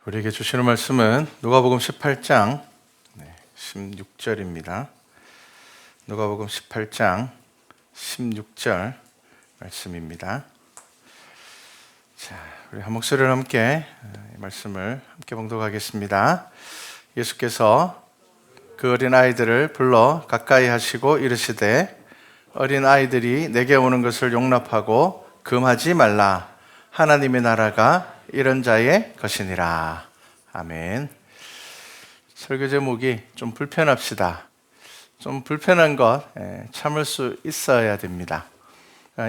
우리에게 주시는 말씀은 누가복음 18장 16절입니다. 누가복음 18장 16절 말씀입니다. 자, 우리 한 목소리로 함께 이 말씀을 함께 봉독하겠습니다. 예수께서 그 어린 아이들을 불러 가까이 하시고 이르시되 어린 아이들이 내게 오는 것을 용납하고 금하지 말라. 하나님의 나라가 이런 자의 것이니라. 아멘. 설교 제목이 좀 불편합시다. 좀 불편한 것 참을 수 있어야 됩니다.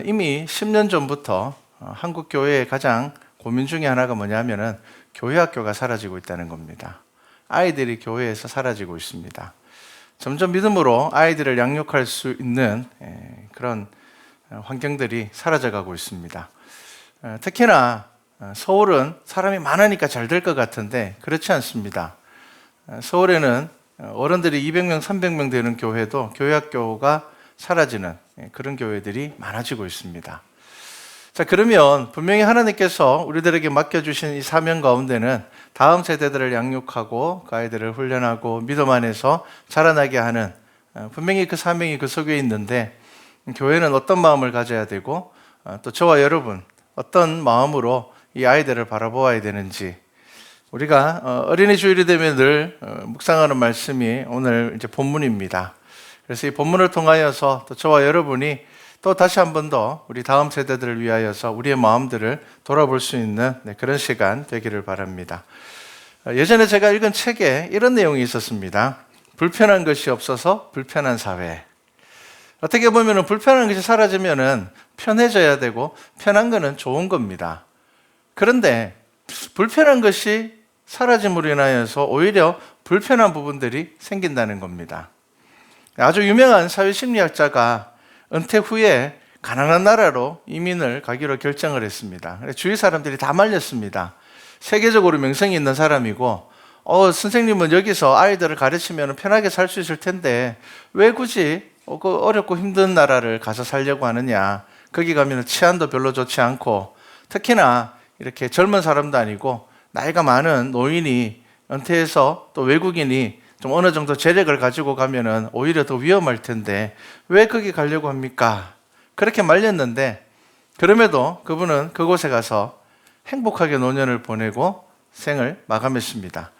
이미 10년 전부터 한국 교회의 가장 고민 중에 하나가 뭐냐면은 교회 학교가 사라지고 있다는 겁니다. 아이들이 교회에서 사라지고 있습니다. 점점 믿음으로 아이들을 양육할 수 있는 그런 환경들이 사라져가고 있습니다. 특히나 서울은 사람이 많으니까 잘 될 것 같은데 그렇지 않습니다. 서울에는 어른들이 200명, 300명 되는 교회도 교회학교가 사라지는 그런 교회들이 많아지고 있습니다. 자, 그러면 분명히 하나님께서 우리들에게 맡겨주신 이 사명 가운데는 다음 세대들을 양육하고 그 아이들을 훈련하고 믿음 안에서 자라나게 하는 분명히 그 사명이 그 속에 있는데 교회는 어떤 마음을 가져야 되고 또 저와 여러분 어떤 마음으로 이 아이들을 바라보아야 되는지 우리가 어린이 주일이 되면 늘 묵상하는 말씀이 오늘 이제 본문입니다. 그래서 이 본문을 통하여서 또 저와 여러분이 또 다시 한 번 더 우리 다음 세대들을 위하여서 우리의 마음들을 돌아볼 수 있는 그런 시간 되기를 바랍니다. 예전에 제가 읽은 책에 이런 내용이 있었습니다. 불편한 것이 없어서 불편한 사회. 어떻게 보면 불편한 것이 사라지면 편해져야 되고 편한 것은 좋은 겁니다. 그런데 불편한 것이 사라짐으로 인하여서 오히려 불편한 부분들이 생긴다는 겁니다. 아주 유명한 사회심리학자가 은퇴 후에 가난한 나라로 이민을 가기로 결정을 했습니다. 주위 사람들이 다 말렸습니다. 세계적으로 명성이 있는 사람이고 선생님은 여기서 아이들을 가르치면 편하게 살 수 있을 텐데 왜 굳이 그 어렵고 힘든 나라를 가서 살려고 하느냐. 거기 가면 치안도 별로 좋지 않고 특히나 이렇게 젊은 사람도 아니고 나이가 많은 노인이 은퇴해서 또 외국인이 좀 어느 정도 재력을 가지고 가면은 오히려 더 위험할 텐데 왜 거기 가려고 합니까? 그렇게 말렸는데 그럼에도 그분은 그곳에 가서 행복하게 노년을 보내고 생을 마감했습니다.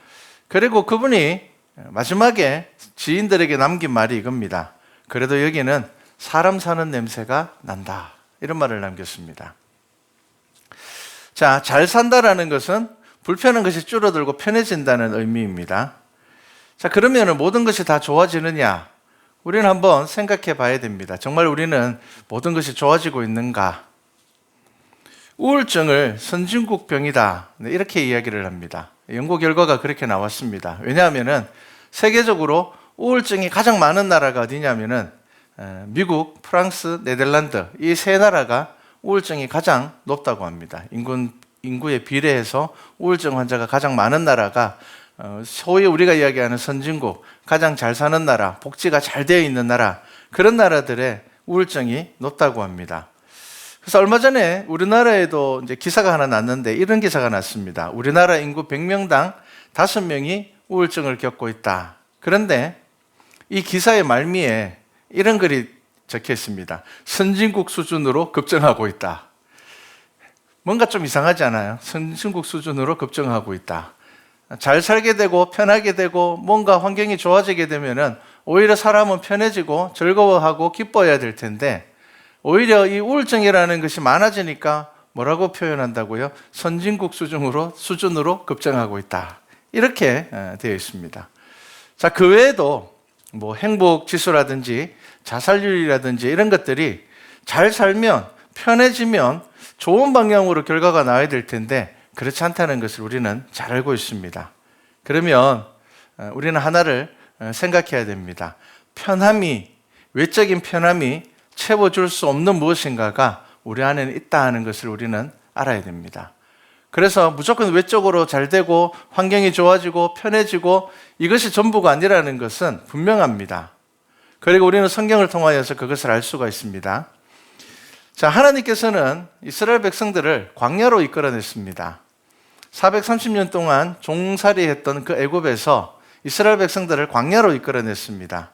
그리고 그분이 마지막에 지인들에게 남긴 말이 이겁니다. 그래도 여기는 사람 사는 냄새가 난다. 이런 말을 남겼습니다. 자, 잘 산다라는 것은 불편한 것이 줄어들고 편해진다는 의미입니다. 자, 그러면 모든 것이 다 좋아지느냐? 우리는 한번 생각해 봐야 됩니다. 정말 우리는 모든 것이 좋아지고 있는가? 우울증을 선진국 병이다. 이렇게 이야기를 합니다. 연구 결과가 그렇게 나왔습니다. 왜냐하면 세계적으로 우울증이 가장 많은 나라가 어디냐면은 미국, 프랑스, 네덜란드 이 세 나라가 우울증이 가장 높다고 합니다. 인구에 비례해서 우울증 환자가 가장 많은 나라가 소위 우리가 이야기하는 선진국, 가장 잘 사는 나라, 복지가 잘 되어 있는 나라 그런 나라들의 우울증이 높다고 합니다. 그래서 얼마 전에 우리나라에도 이제 기사가 하나 났는데 이런 기사가 났습니다. 우리나라 인구 100명당 5명이 우울증을 겪고 있다. 그런데 이 기사의 말미에 이런 글이 적혀 있습니다. 선진국 수준으로 급증하고 있다. 뭔가 좀 이상하지 않아요? 선진국 수준으로 급증하고 있다. 잘 살게 되고 편하게 되고 뭔가 환경이 좋아지게 되면은 오히려 사람은 편해지고 즐거워하고 기뻐해야 될 텐데 오히려 이 우울증이라는 것이 많아지니까 뭐라고 표현한다고요? 선진국 수준으로 급증하고 있다. 이렇게 되어 있습니다. 자, 그 외에도 뭐 행복 지수라든지 자살률이라든지 이런 것들이 잘 살면 편해지면 좋은 방향으로 결과가 나와야 될 텐데 그렇지 않다는 것을 우리는 잘 알고 있습니다. 그러면 우리는 하나를 생각해야 됩니다. 외적인 편함이 채워줄 수 없는 무엇인가가 우리 안에는 있다 하는 것을 우리는 알아야 됩니다. 그래서 무조건 외적으로 잘 되고 환경이 좋아지고 편해지고 이것이 전부가 아니라는 것은 분명합니다. 그리고 우리는 성경을 통하여서 그것을 알 수가 있습니다. 자, 하나님께서는 이스라엘 백성들을 광야로 이끌어냈습니다. 430년 동안 종살이했던 그 애굽에서 이스라엘 백성들을 광야로 이끌어냈습니다.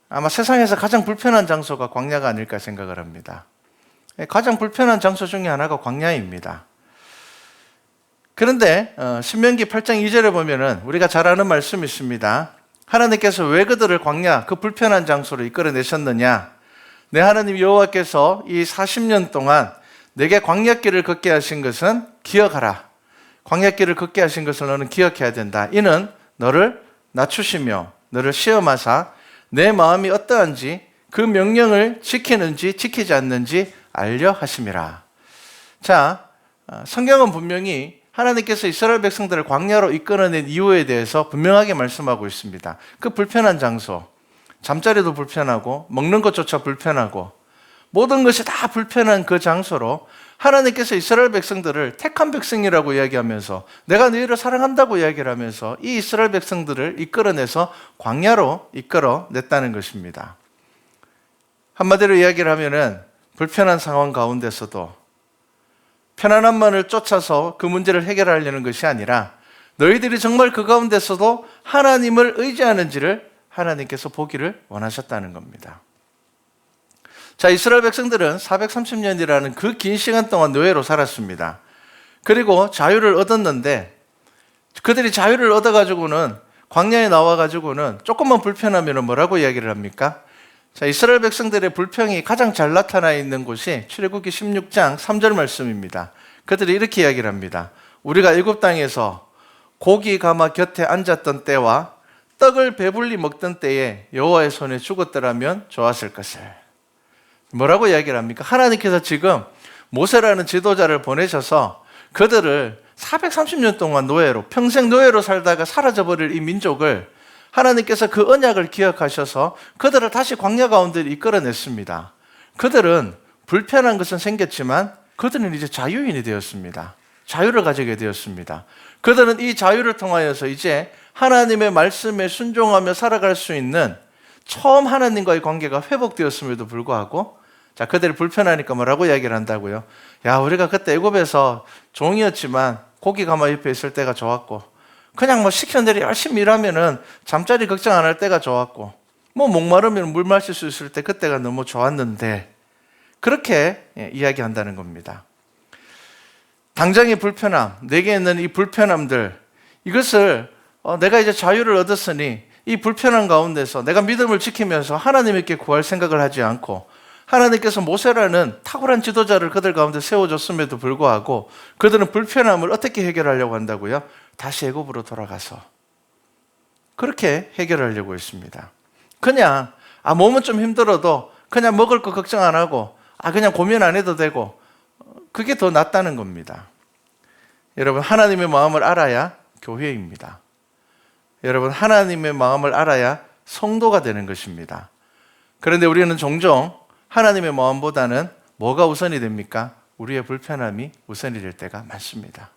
아마 세상에서 가장 불편한 장소가 광야가 아닐까 생각을 합니다. 가장 불편한 장소 중에 하나가 광야입니다. 그런데 신명기 8장 2절에 보면은 우리가 잘 아는 말씀이 있습니다. 하나님께서 왜 그들을 광야, 그 불편한 장소로 이끌어내셨느냐? 내 하나님 여호와께서 이 40년 동안 내게 광야길을 걷게 하신 것은 기억하라. 광야길을 걷게 하신 것을 너는 기억해야 된다. 이는 너를 낮추시며 너를 시험하사 내 마음이 어떠한지 그 명령을 지키는지 지키지 않는지 알려 하심이라. 자, 성경은 분명히 하나님께서 이스라엘 백성들을 광야로 이끌어낸 이유에 대해서 분명하게 말씀하고 있습니다. 그 불편한 장소, 잠자리도 불편하고 먹는 것조차 불편하고 모든 것이 다 불편한 그 장소로 하나님께서 이스라엘 백성들을 택한 백성이라고 이야기하면서 내가 너희를 사랑한다고 이야기를 하면서 이 이스라엘 백성들을 이끌어내서 광야로 이끌어냈다는 것입니다. 한마디로 이야기를 하면은 불편한 상황 가운데서도 편안함만을 쫓아서 그 문제를 해결하려는 것이 아니라 너희들이 정말 그 가운데서도 하나님을 의지하는지를 하나님께서 보기를 원하셨다는 겁니다. 자, 이스라엘 백성들은 430년이라는 그 긴 시간 동안 노예로 살았습니다. 그리고 자유를 얻었는데 그들이 자유를 얻어가지고는 광야에 나와가지고는 조금만 불편하면 뭐라고 이야기를 합니까? 자, 이스라엘 백성들의 불평이 가장 잘 나타나 있는 곳이 출애굽기 16장 3절 말씀입니다. 그들이 이렇게 이야기를 합니다. 우리가 애굽 땅에서 고기 가마 곁에 앉았던 때와 떡을 배불리 먹던 때에 여호와의 손에 죽었더라면 좋았을 것을. 뭐라고 이야기를 합니까? 하나님께서 지금 모세라는 지도자를 보내셔서 그들을 430년 동안 노예로, 평생 노예로 살다가 사라져버릴 이 민족을 하나님께서 그 언약을 기억하셔서 그들을 다시 광야 가운데 이끌어냈습니다. 그들은 불편한 것은 생겼지만 그들은 이제 자유인이 되었습니다. 자유를 가지게 되었습니다. 그들은 이 자유를 통하여서 이제 하나님의 말씀에 순종하며 살아갈 수 있는 처음 하나님과의 관계가 회복되었음에도 불구하고 자, 그들이 불편하니까 뭐라고 이야기를 한다고요? 야, 우리가 그때 애굽에서 종이었지만 고기 가마 옆에 있을 때가 좋았고 그냥 뭐 시키는 대로 열심히 일하면은 잠자리 걱정 안 할 때가 좋았고 뭐 목마르면 물 마실 수 있을 때 그때가 너무 좋았는데 그렇게 이야기한다는 겁니다. 당장의 불편함, 내게 있는 이 불편함들 이것을 내가 이제 자유를 얻었으니 이 불편한 가운데서 내가 믿음을 지키면서 하나님께 구할 생각을 하지 않고 하나님께서 모세라는 탁월한 지도자를 그들 가운데 세워줬음에도 불구하고 그들은 불편함을 어떻게 해결하려고 한다고요? 다시 애굽으로 돌아가서 그렇게 해결하려고 했습니다. 그냥 몸은 좀 힘들어도 그냥 먹을 거 걱정 안 하고 그냥 고민 안 해도 되고 그게 더 낫다는 겁니다. 여러분, 하나님의 마음을 알아야 교회입니다. 여러분, 하나님의 마음을 알아야 성도가 되는 것입니다. 그런데 우리는 종종 하나님의 마음보다는 뭐가 우선이 됩니까? 우리의 불편함이 우선이 될 때가 많습니다.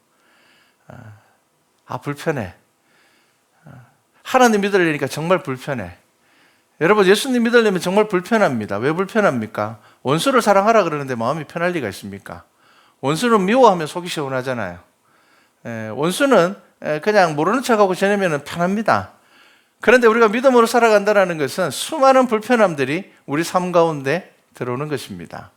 불편해. 하나님 믿으려니까 정말 불편해. 여러분, 예수님 믿으려면 정말 불편합니다. 왜 불편합니까? 원수를 사랑하라 그러는데 마음이 편할 리가 있습니까? 원수는 미워하면 속이 시원하잖아요. 원수는 그냥 모르는 척하고 지내면 편합니다. 그런데 우리가 믿음으로 살아간다는 것은 수많은 불편함들이 우리 삶 가운데 들어오는 것입니다.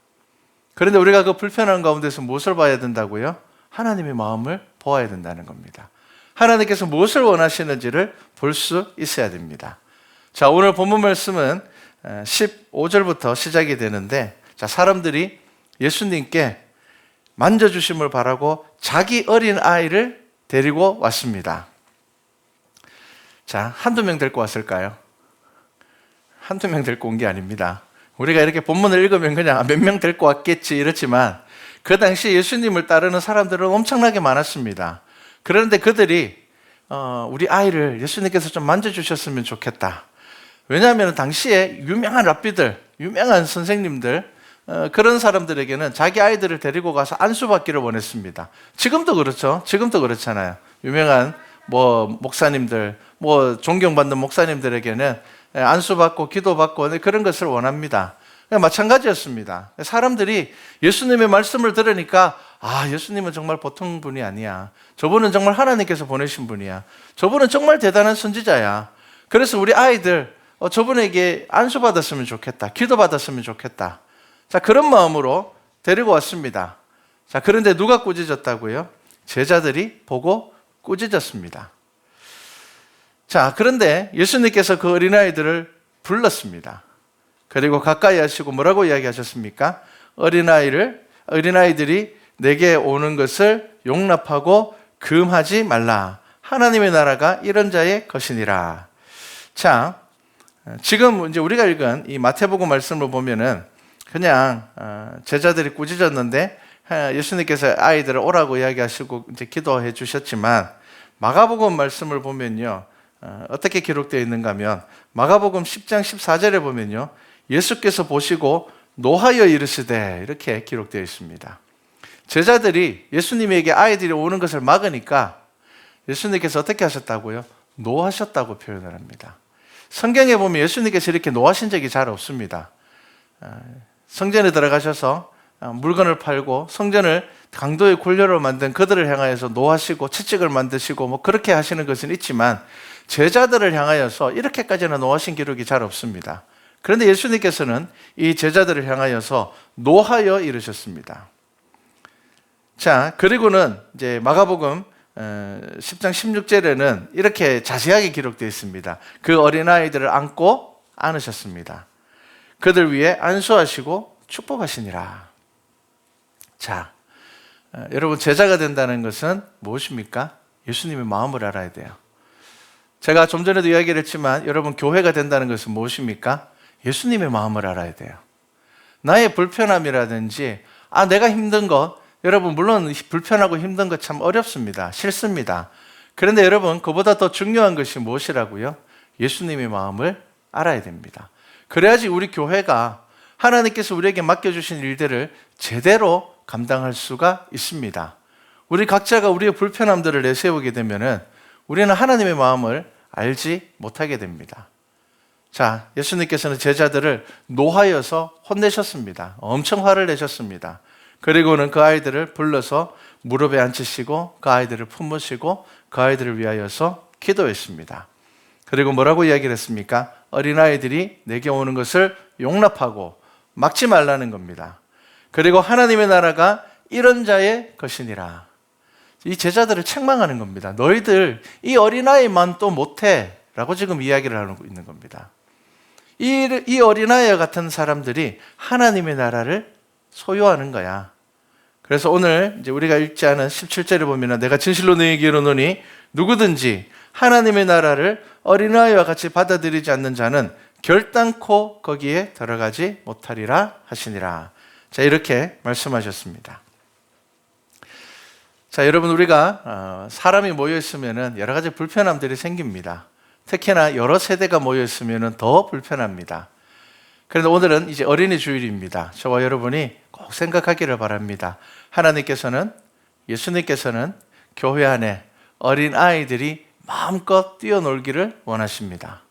그런데 우리가 그 불편한 가운데서 무엇을 봐야 된다고요? 하나님의 마음을 보아야 된다는 겁니다. 하나님께서 무엇을 원하시는지를 볼 수 있어야 됩니다. 자, 오늘 본문 말씀은 15절부터 시작이 되는데 자, 사람들이 예수님께 만져주심을 바라고 자기 어린 아이를 데리고 왔습니다. 자, 한두 명 데리고 왔을까요? 한두 명 데리고 온 게 아닙니다. 우리가 이렇게 본문을 읽으면 그냥 몇 명 데리고 왔겠지 이렇지만 그 당시 예수님을 따르는 사람들은 엄청나게 많았습니다. 그런데 그들이 우리 아이를 예수님께서 좀 만져주셨으면 좋겠다. 왜냐하면 당시에 유명한 랍비들, 유명한 선생님들 그런 사람들에게는 자기 아이들을 데리고 가서 안수받기를 원했습니다. 지금도 그렇죠. 지금도 그렇잖아요. 유명한 목사님들, 존경받는 목사님들에게는 안수받고 기도받고 그런 것을 원합니다. 마찬가지였습니다. 사람들이 예수님의 말씀을 들으니까 아, 예수님은 정말 보통 분이 아니야. 저분은 정말 하나님께서 보내신 분이야. 저분은 정말 대단한 선지자야. 그래서 우리 아이들 저분에게 안수받았으면 좋겠다. 기도받았으면 좋겠다. 자, 그런 마음으로 데리고 왔습니다. 자, 그런데 누가 꾸짖었다고요? 제자들이 보고 꾸짖었습니다. 자, 그런데 예수님께서 그 어린아이들을 불렀습니다. 그리고 가까이 하시고 뭐라고 이야기하셨습니까? 어린아이들이 내게 오는 것을 용납하고 금하지 말라. 하나님의 나라가 이런 자의 것이니라. 자, 지금 이제 우리가 읽은 이 마태복음 말씀을 보면은 그냥 제자들이 꾸짖었는데 예수님께서 아이들을 오라고 이야기하시고 이제 기도해 주셨지만, 마가복음 말씀을 보면요, 어떻게 기록되어 있는가 하면 마가복음 10장 14절에 보면요, 예수께서 보시고 노하여 이르시되 이렇게 기록되어 있습니다. 제자들이 예수님에게 아이들이 오는 것을 막으니까 예수님께서 어떻게 하셨다고요? 노하셨다고 표현을 합니다. 성경에 보면 예수님께서 이렇게 노하신 적이 잘 없습니다. 성전에 들어가셔서 물건을 팔고 성전을 강도의 굴려로 만든 그들을 향하여서 노하시고 채찍을 만드시고 뭐 그렇게 하시는 것은 있지만, 제자들을 향하여서 이렇게까지는 노하신 기록이 잘 없습니다. 그런데 예수님께서는 이 제자들을 향하여서 노하여 이르셨습니다. 자, 그리고는 이제 마가복음 10장 16절에는 이렇게 자세하게 기록되어 있습니다. 그 어린아이들을 안고 안으셨습니다. 그들 위에 안수하시고 축복하시니라. 자, 여러분, 제자가 된다는 것은 무엇입니까? 예수님의 마음을 알아야 돼요. 제가 좀 전에도 이야기를 했지만, 여러분, 교회가 된다는 것은 무엇입니까? 예수님의 마음을 알아야 돼요. 나의 불편함이라든지 내가 힘든 것, 여러분, 물론 불편하고 힘든 것 참 어렵습니다. 싫습니다. 그런데 여러분, 그보다 더 중요한 것이 무엇이라고요? 예수님의 마음을 알아야 됩니다. 그래야지 우리 교회가 하나님께서 우리에게 맡겨주신 일들을 제대로 감당할 수가 있습니다. 우리 각자가 우리의 불편함들을 내세우게 되면은 우리는 하나님의 마음을 알지 못하게 됩니다. 자, 예수님께서는 제자들을 노하여서 혼내셨습니다. 엄청 화를 내셨습니다. 그리고는 그 아이들을 불러서 무릎에 앉히시고 그 아이들을 품으시고 그 아이들을 위하여서 기도했습니다. 그리고 뭐라고 이야기를 했습니까? 어린아이들이 내게 오는 것을 용납하고 막지 말라는 겁니다. 그리고 하나님의 나라가 이런 자의 것이니라. 이 제자들을 책망하는 겁니다. 너희들 이 어린아이만 또 못해 라고 지금 이야기를 하고 있는 겁니다. 이 어린아이와 같은 사람들이 하나님의 나라를 소유하는 거야. 그래서 오늘 이제 우리가 읽지 않은 17절에 보면, 내가 진실로 너희에게 이르노니 누구든지 하나님의 나라를 어린아이와 같이 받아들이지 않는 자는 결단코 거기에 들어가지 못하리라 하시니라. 자, 이렇게 말씀하셨습니다. 자, 여러분, 우리가 사람이 모여 있으면 여러 가지 불편함들이 생깁니다. 특히나 여러 세대가 모여 있으면 더 불편합니다. 그런데 오늘은 이제 어린이 주일입니다. 저와 여러분이 꼭 생각하기를 바랍니다. 하나님께서는, 예수님께서는 교회 안에 어린 아이들이 마음껏 뛰어놀기를 원하십니다.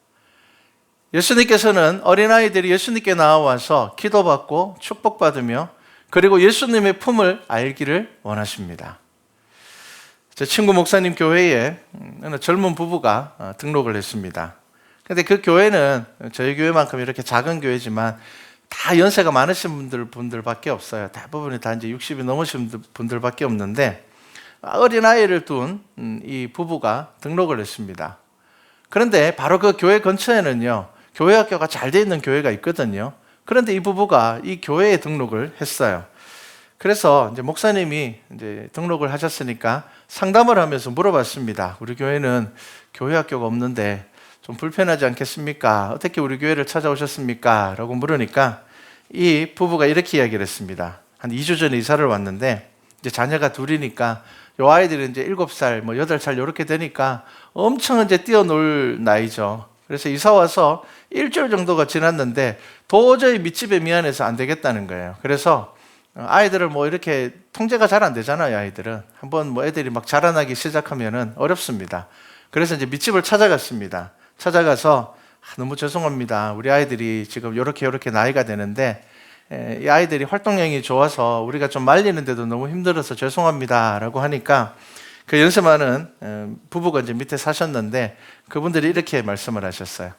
예수님께서는 어린아이들이 예수님께 나와서 기도받고 축복받으며 그리고 예수님의 품을 알기를 원하십니다. 제 친구 목사님 교회에 어느 젊은 부부가 등록을 했습니다. 근데 그 교회는 저희 교회만큼 이렇게 작은 교회지만 다 연세가 많으신 분들밖에 없어요. 대부분이 다 이제 60이 넘으신 분들밖에 없는데, 어린아이를 둔 이 부부가 등록을 했습니다. 그런데 바로 그 교회 근처에는요, 교회 학교가 잘 돼 있는 교회가 있거든요. 그런데 이 부부가 이 교회에 등록을 했어요. 그래서 이제 목사님이 이제 등록을 하셨으니까 상담을 하면서 물어봤습니다. 우리 교회는 교회 학교가 없는데 좀 불편하지 않겠습니까? 어떻게 우리 교회를 찾아오셨습니까? 라고 물으니까 이 부부가 이렇게 이야기를 했습니다. 한 2주 전에 이사를 왔는데 이제 자녀가 둘이니까 요 아이들은 이제 7살, 뭐 8살 이렇게 되니까 엄청 이제 뛰어놀 나이죠. 그래서 이사 와서 일주일 정도가 지났는데 도저히 밑집에 미안해서 안 되겠다는 거예요. 그래서 아이들을 뭐 이렇게 통제가 잘 안 되잖아요. 아이들은 한번 뭐 애들이 막 자라나기 시작하면은 어렵습니다. 그래서 이제 밑집을 찾아갔습니다. 찾아가서 너무 죄송합니다. 우리 아이들이 지금 요렇게 나이가 되는데 이 아이들이 활동량이 좋아서 우리가 좀 말리는데도 너무 힘들어서 죄송합니다 라고 하니까 그 연세많은 부부가 이제 밑에 사셨는데 그분들이 이렇게 말씀을 하셨어요.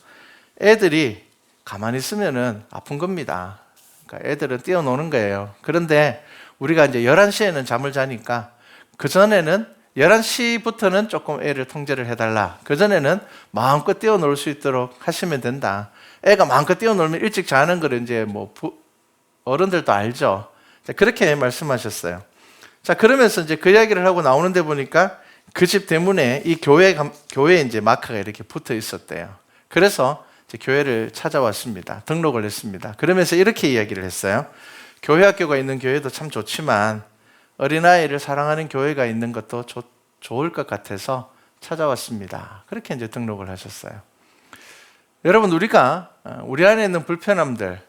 애들이 가만히 있으면은 아픈 겁니다. 그러니까 애들은 뛰어노는 거예요. 그런데 우리가 이제 11시에는 잠을 자니까 그전에는 11시부터는 조금 애를 통제를 해달라. 그전에는 마음껏 뛰어놀 수 있도록 하시면 된다. 애가 마음껏 뛰어놀면 일찍 자는 걸 이제 어른들도 알죠. 그렇게 말씀하셨어요. 자, 그러면서 이제 그 이야기를 하고 나오는데 보니까 그 집 대문에 이 교회 이제 마크가 이렇게 붙어 있었대요. 그래서 이제 교회를 찾아왔습니다. 등록을 했습니다. 그러면서 이렇게 이야기를 했어요. 교회 학교가 있는 교회도 참 좋지만 어린아이를 사랑하는 교회가 있는 것도 좋을 것 같아서 찾아왔습니다. 그렇게 이제 등록을 하셨어요. 여러분, 우리 안에 있는 불편함들,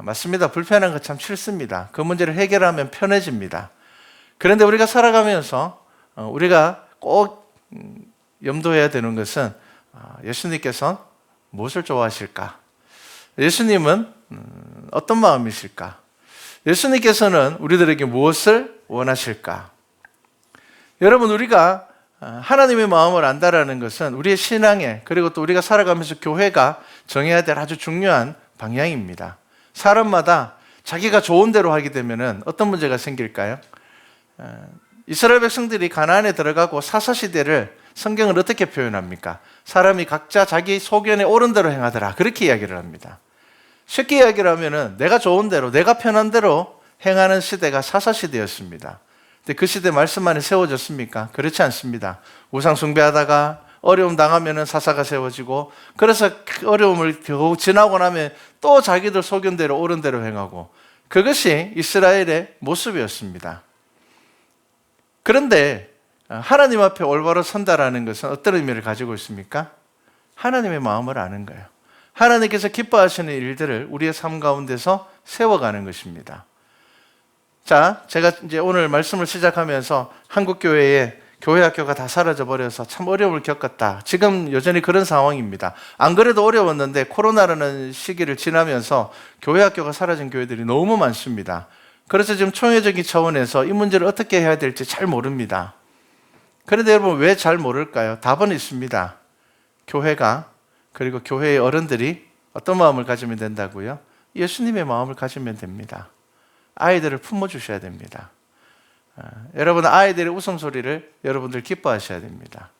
맞습니다. 불편한 거 참 싫습니다. 그 문제를 해결하면 편해집니다. 그런데 우리가 살아가면서 우리가 꼭 염두해야 되는 것은 예수님께서 무엇을 좋아하실까? 예수님은 어떤 마음이실까? 예수님께서는 우리들에게 무엇을 원하실까? 여러분, 우리가 하나님의 마음을 안다라는 것은 우리의 신앙에, 그리고 또 우리가 살아가면서 교회가 정해야 될 아주 중요한 방향입니다. 사람마다 자기가 좋은 대로 하게 되면 어떤 문제가 생길까요? 이스라엘 백성들이 가나안에 들어가고 사사시대를 성경은 어떻게 표현합니까? 사람이 각자 자기 소견에 옳은 대로 행하더라, 그렇게 이야기를 합니다. 쉽게 이야기를 하면은 내가 좋은 대로, 내가 편한 대로 행하는 시대가 사사시대였습니다. 근데 그 시대 말씀만이 세워졌습니까? 그렇지 않습니다. 우상 숭배하다가 어려움 당하면은 사사가 세워지고, 그래서 어려움을 겨우 지나고 나면 또 자기들 소견대로 옳은 대로 행하고, 그것이 이스라엘의 모습이었습니다. 그런데 하나님 앞에 올바로 선다라는 것은 어떤 의미를 가지고 있습니까? 하나님의 마음을 아는 거예요. 하나님께서 기뻐하시는 일들을 우리의 삶 가운데서 세워가는 것입니다. 자, 제가 이제 오늘 말씀을 시작하면서 한국 교회에 교회 학교가 다 사라져 버려서 참 어려움을 겪었다. 지금 여전히 그런 상황입니다. 안 그래도 어려웠는데 코로나라는 시기를 지나면서 교회 학교가 사라진 교회들이 너무 많습니다. 그래서 지금 총회적인 차원에서 이 문제를 어떻게 해야 될지 잘 모릅니다. 그런데 여러분, 왜 잘 모를까요? 답은 있습니다. 교회가, 그리고 교회의 어른들이 어떤 마음을 가지면 된다고요? 예수님의 마음을 가지면 됩니다. 아이들을 품어주셔야 됩니다. 여러분, 아이들의 웃음소리를 여러분들 기뻐하셔야 됩니다.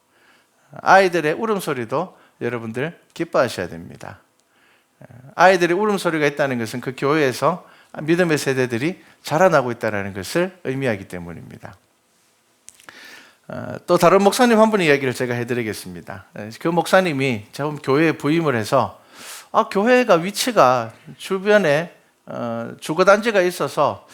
아이들의 울음소리도 여러분들 기뻐하셔야 됩니다. 아이들의 울음소리가 있다는 것은 그 교회에서 믿음의 세대들이 자라나고 있다는 것을 의미하기 때문입니다. 또 다른 목사님 한 분의 이야기를 제가 해드리겠습니다. 그 목사님이 처음 교회에 부임을 해서 교회가 위치가 주변에 주거단지가 있어서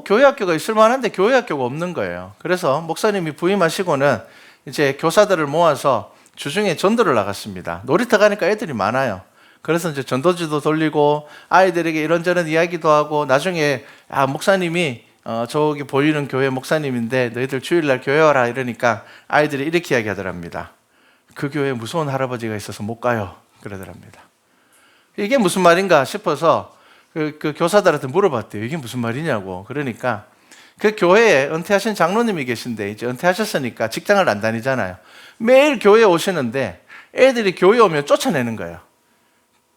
교회 학교가 있을 만한데 교회 학교가 없는 거예요. 그래서 목사님이 부임하시고는 이제 교사들을 모아서 주중에 전도를 나갔습니다. 놀이터 가니까 애들이 많아요. 그래서 이제 전도지도 돌리고 아이들에게 이런저런 이야기도 하고, 나중에 목사님이 저기 보이는 교회 목사님인데 너희들 주일날 교회 와라 이러니까 아이들이 이렇게 이야기하더랍니다. 그 교회에 무서운 할아버지가 있어서 못 가요, 그러더랍니다. 이게 무슨 말인가 싶어서 그 교사들한테 물어봤대요. 이게 무슨 말이냐고. 그러니까 그 교회에 은퇴하신 장로님이 계신데, 이제 은퇴하셨으니까 직장을 안 다니잖아요. 매일 교회에 오시는데 애들이 교회 오면 쫓아내는 거예요.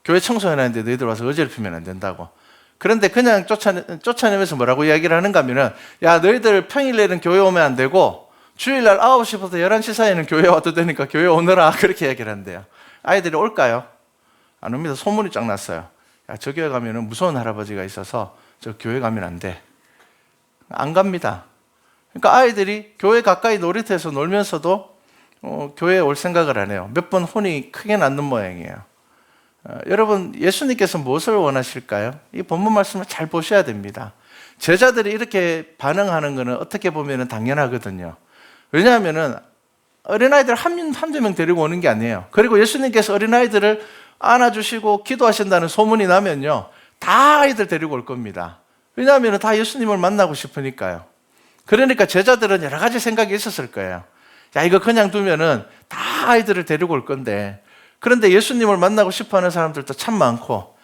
교회 청소해놨는데 너희들 와서 어지럽히면 안 된다고. 그런데 그냥 쫓아내면서 뭐라고 이야기를 하는가 하면은, 야, 너희들 평일에는 교회 오면 안 되고 주일날 9시부터 11시 사이에는 교회 와도 되니까 교회 오너라, 그렇게 이야기를 한대요. 아이들이 올까요? 안 옵니다. 소문이 쫙 났어요. 야, 저 교회 가면은 무서운 할아버지가 있어서 저 교회 가면 안 돼. 안 갑니다. 그러니까 아이들이 교회 가까이 놀이터에서 놀면서도 교회에 올 생각을 안 해요. 몇 번 혼이 크게 났는 모양이에요. 여러분, 예수님께서 무엇을 원하실까요? 이 본문 말씀을 잘 보셔야 됩니다. 제자들이 이렇게 반응하는 것은 어떻게 보면 당연하거든요. 왜냐하면 어린아이들 한두 명 데리고 오는 게 아니에요. 그리고 예수님께서 어린아이들을 안아주시고 기도하신다는 소문이 나면요, 다 아이들 데리고 올 겁니다. 왜냐하면 다 예수님을 만나고 싶으니까요. 그러니까 제자들은 여러 가지 생각이 있었을 거예요. 야, 이거 그냥 두면은 다 아이들을 데리고 올 건데, 그런데 예수님을 만나고 싶어하는 사람들도 참 많고,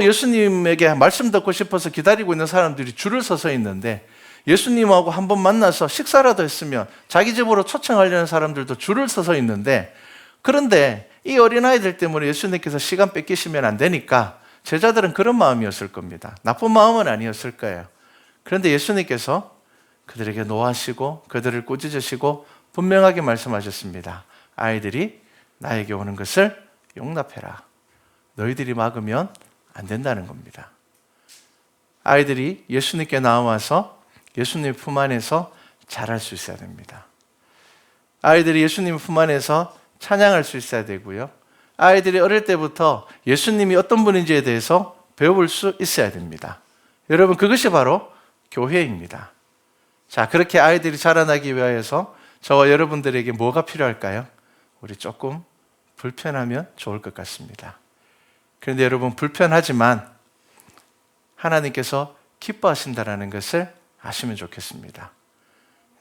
예수님에게 말씀 듣고 싶어서 기다리고 있는 사람들이 줄을 서서 있는데 예수님하고 한번 만나서 식사라도 했으면 자기 집으로 초청하려는 사람들도 줄을 서서 있는데, 그런데 이 어린아이들 때문에 예수님께서 시간 뺏기시면 안 되니까 제자들은 그런 마음이었을 겁니다. 나쁜 마음은 아니었을 거예요. 그런데 예수님께서 그들에게 노하시고 그들을 꾸짖으시고 분명하게 말씀하셨습니다. 아이들이 나에게 오는 것을 용납해라. 너희들이 막으면 안 된다는 겁니다. 아이들이 예수님께 나와서 예수님 품 안에서 자랄 수 있어야 됩니다. 아이들이 예수님 품 안에서 찬양할 수 있어야 되고요. 아이들이 어릴 때부터 예수님이 어떤 분인지에 대해서 배워볼 수 있어야 됩니다. 여러분, 그것이 바로 교회입니다. 자, 그렇게 아이들이 자라나기 위해서 저와 여러분들에게 뭐가 필요할까요? 우리 조금 불편하면 좋을 것 같습니다. 그런데 여러분, 불편하지만 하나님께서 기뻐하신다는 것을 아시면 좋겠습니다.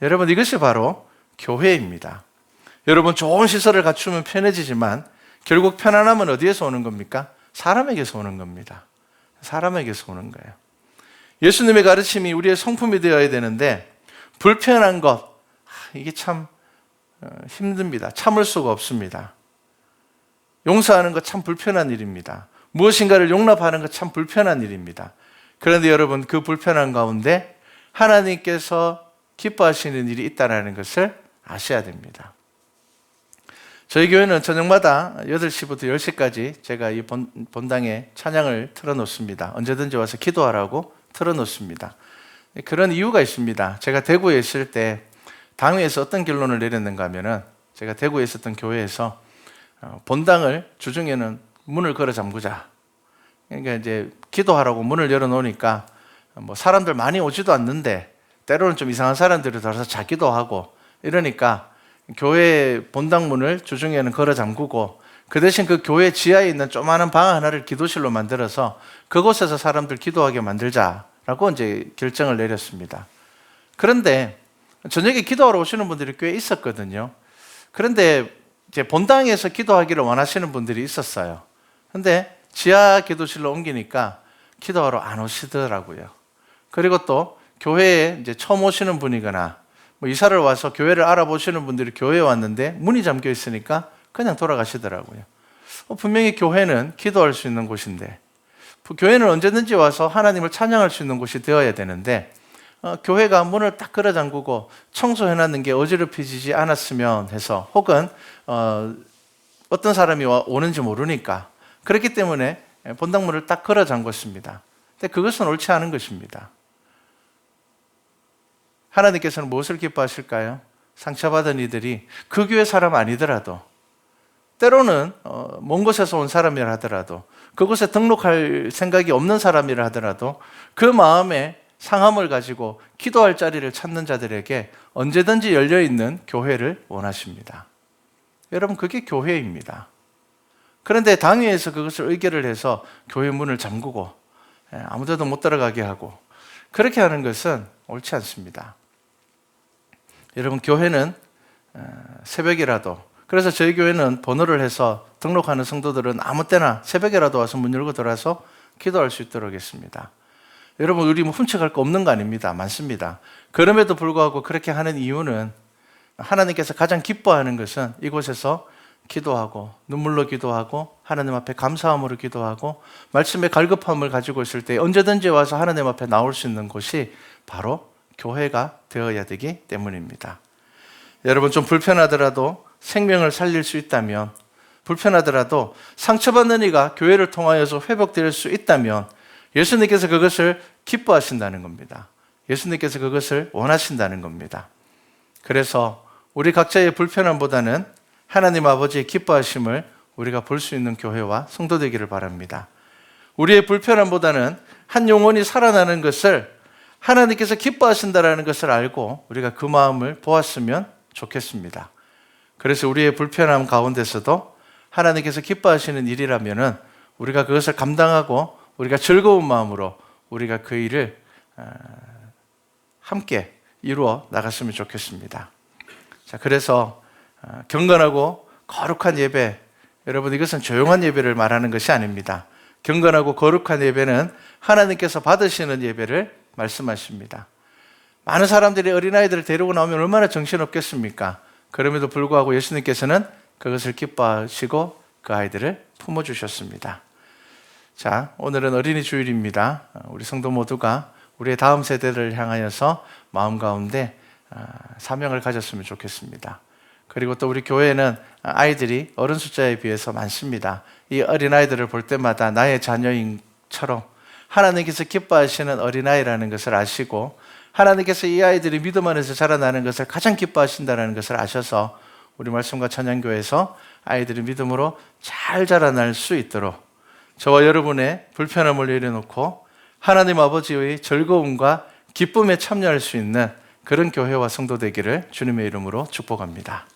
여러분, 이것이 바로 교회입니다. 여러분, 좋은 시설을 갖추면 편해지지만 결국 편안함은 어디에서 오는 겁니까? 사람에게서 오는 겁니다. 사람에게서 오는 거예요. 예수님의 가르침이 우리의 성품이 되어야 되는데 불편한 것, 이게 참 힘듭니다. 참을 수가 없습니다. 용서하는 것 참 불편한 일입니다. 무엇인가를 용납하는 것 참 불편한 일입니다. 그런데 여러분, 그 불편한 가운데 하나님께서 기뻐하시는 일이 있다는 것을 아셔야 됩니다. 저희 교회는 저녁마다 8시부터 10시까지 제가 이 본당에 찬양을 틀어놓습니다. 언제든지 와서 기도하라고 틀어놓습니다. 그런 이유가 있습니다. 제가 대구에 있을 때 당회에서 어떤 결론을 내렸는가 하면은, 제가 대구에 있었던 교회에서 본당을 주중에는 문을 걸어 잠그자. 그러니까 이제 기도하라고 문을 열어놓으니까 뭐 사람들 많이 오지도 않는데 때로는 좀 이상한 사람들이 들어서 자기도 하고 이러니까 교회 본당 문을 주중에는 걸어 잠그고 그 대신 그 교회 지하에 있는 조그마한 방 하나를 기도실로 만들어서 그곳에서 사람들 기도하게 만들자라고 이제 결정을 내렸습니다. 그런데 저녁에 기도하러 오시는 분들이 꽤 있었거든요. 그런데 이제 본당에서 기도하기를 원하시는 분들이 있었어요. 근데 지하 기도실로 옮기니까 기도하러 안 오시더라고요. 그리고 또 교회에 이제 처음 오시는 분이거나 뭐 이사를 와서 교회를 알아보시는 분들이 교회에 왔는데 문이 잠겨 있으니까 그냥 돌아가시더라고요. 분명히 교회는 기도할 수 있는 곳인데, 교회는 언제든지 와서 하나님을 찬양할 수 있는 곳이 되어야 되는데, 교회가 문을 딱 걸어 잠그고 청소해놨는 게 어지럽혀지지 않았으면 해서, 혹은 어떤 사람이 오는지 모르니까 그렇기 때문에 본당문을 딱 걸어 잠궜습니다. 근데 그것은 옳지 않은 것입니다. 하나님께서는 무엇을 기뻐하실까요? 상처받은 이들이 그 교회 사람 아니더라도, 때로는 먼 곳에서 온 사람이라 하더라도, 그곳에 등록할 생각이 없는 사람이라 하더라도 그 마음에 상함을 가지고 기도할 자리를 찾는 자들에게 언제든지 열려있는 교회를 원하십니다. 여러분, 그게 교회입니다. 그런데 당회에서 그것을 의결을 해서 교회 문을 잠그고 아무데도 못 들어가게 하고 그렇게 하는 것은 옳지 않습니다. 여러분, 교회는 새벽이라도, 그래서 저희 교회는 번호를 해서 등록하는 성도들은 아무 때나 새벽이라도 와서 문 열고 들어와서 기도할 수 있도록 했습니다. 여러분, 우리 뭐 훔쳐갈 거 없는 거 아닙니다. 많습니다. 그럼에도 불구하고 그렇게 하는 이유는 하나님께서 가장 기뻐하는 것은 이곳에서 기도하고 눈물로 기도하고 하나님 앞에 감사함으로 기도하고 말씀의 갈급함을 가지고 있을 때 언제든지 와서 하나님 앞에 나올 수 있는 곳이 바로 교회가 되어야 되기 때문입니다. 여러분, 좀 불편하더라도 생명을 살릴 수 있다면, 불편하더라도 상처받는 이가 교회를 통하여서 회복될 수 있다면 예수님께서 그것을 기뻐하신다는 겁니다. 예수님께서 그것을 원하신다는 겁니다. 그래서 우리 각자의 불편함보다는 하나님 아버지의 기뻐하심을 우리가 볼 수 있는 교회와 성도 되기를 바랍니다. 우리의 불편함보다는 한 영혼이 살아나는 것을 하나님께서 기뻐하신다는 것을 알고 우리가 그 마음을 보았으면 좋겠습니다. 그래서 우리의 불편함 가운데서도 하나님께서 기뻐하시는 일이라면은 우리가 그것을 감당하고 우리가 즐거운 마음으로 우리가 그 일을 함께 이루어 나갔으면 좋겠습니다. 자, 그래서 경건하고 거룩한 예배, 여러분, 이것은 조용한 예배를 말하는 것이 아닙니다. 경건하고 거룩한 예배는 하나님께서 받으시는 예배를 말씀하십니다. 많은 사람들이 어린아이들을 데리고 나오면 얼마나 정신없겠습니까? 그럼에도 불구하고 예수님께서는 그것을 기뻐하시고 그 아이들을 품어주셨습니다. 자, 오늘은 어린이 주일입니다. 우리 성도 모두가 우리의 다음 세대를 향하여서 마음 가운데 사명을 가졌으면 좋겠습니다. 그리고 또 우리 교회에는 아이들이 어른 숫자에 비해서 많습니다. 이 어린아이들을 볼 때마다 나의 자녀인처럼 하나님께서 기뻐하시는 어린아이라는 것을 아시고 하나님께서 이 아이들이 믿음 안에서 자라나는 것을 가장 기뻐하신다는 것을 아셔서 우리 말씀과 찬양교회에서 아이들이 믿음으로 잘 자라날 수 있도록 저와 여러분의 불편함을 내려놓고 하나님 아버지의 즐거움과 기쁨에 참여할 수 있는 그런 교회와 성도 되기를 주님의 이름으로 축복합니다.